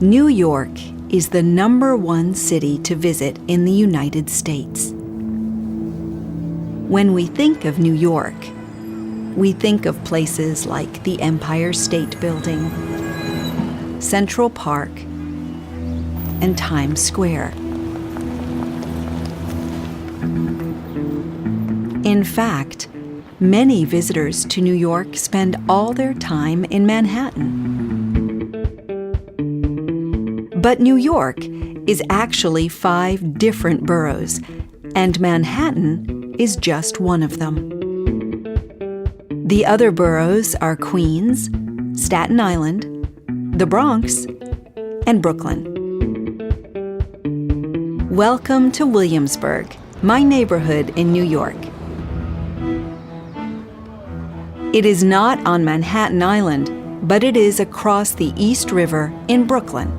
New York is the #1 city to visit in the United States. When we think of New York, we think of places like the Empire State Building, Central Park, and Times Square. In fact, many visitors to New York spend all their time in Manhattan. But New York is actually 5 different boroughs, and Manhattan is just one of them. The other boroughs are Queens, Staten Island, the Bronx, and Brooklyn. Welcome to Williamsburg, my neighborhood in New York. It is not on Manhattan Island, but it is across the East River in Brooklyn.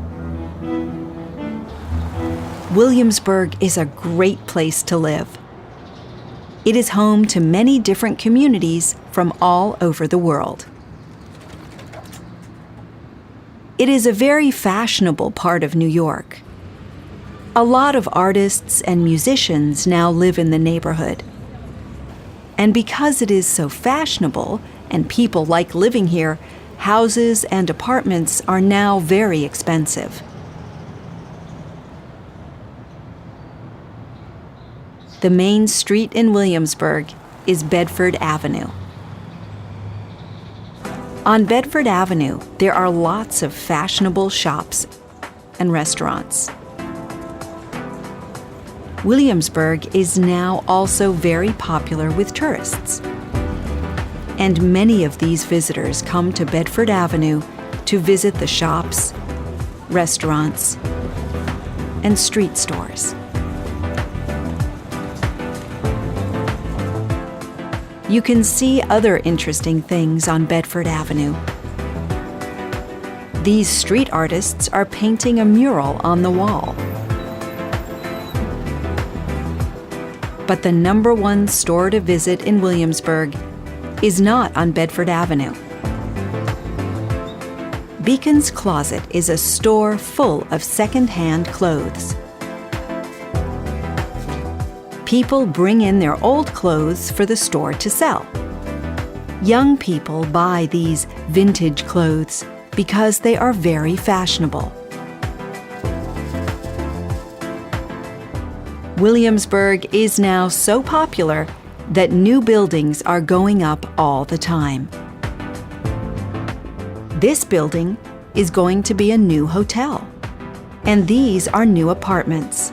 Williamsburg is a great place to live. It is home to many different communities from all over the world. It is a very fashionable part of New York. A lot of artists and musicians now live in the neighborhood. And because it is so fashionable and people like living here, houses and apartments are now very expensive. The main street in Williamsburg is Bedford Avenue. On Bedford Avenue, there are lots of fashionable shops and restaurants. Williamsburg is now also very popular with tourists. And many of these visitors come to Bedford Avenue to visit the shops, restaurants, and street stores. You can see other interesting things on Bedford Avenue. These street artists are painting a mural on the wall. But the #1 store to visit in Williamsburg is not on Bedford Avenue. Beacon's Closet is a store full of second-hand clothes. People bring in their old clothes for the store to sell. Young people buy these vintage clothes because they are very fashionable. Williamsburg is now so popular that new buildings are going up all the time. This building is going to be a new hotel, and these are new apartments.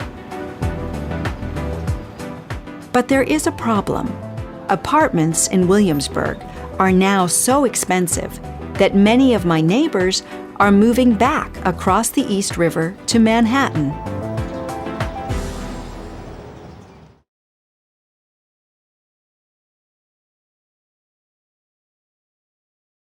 But there is a problem. Apartments in Williamsburg are now so expensive that many of my neighbors are moving back across the East River to Manhattan.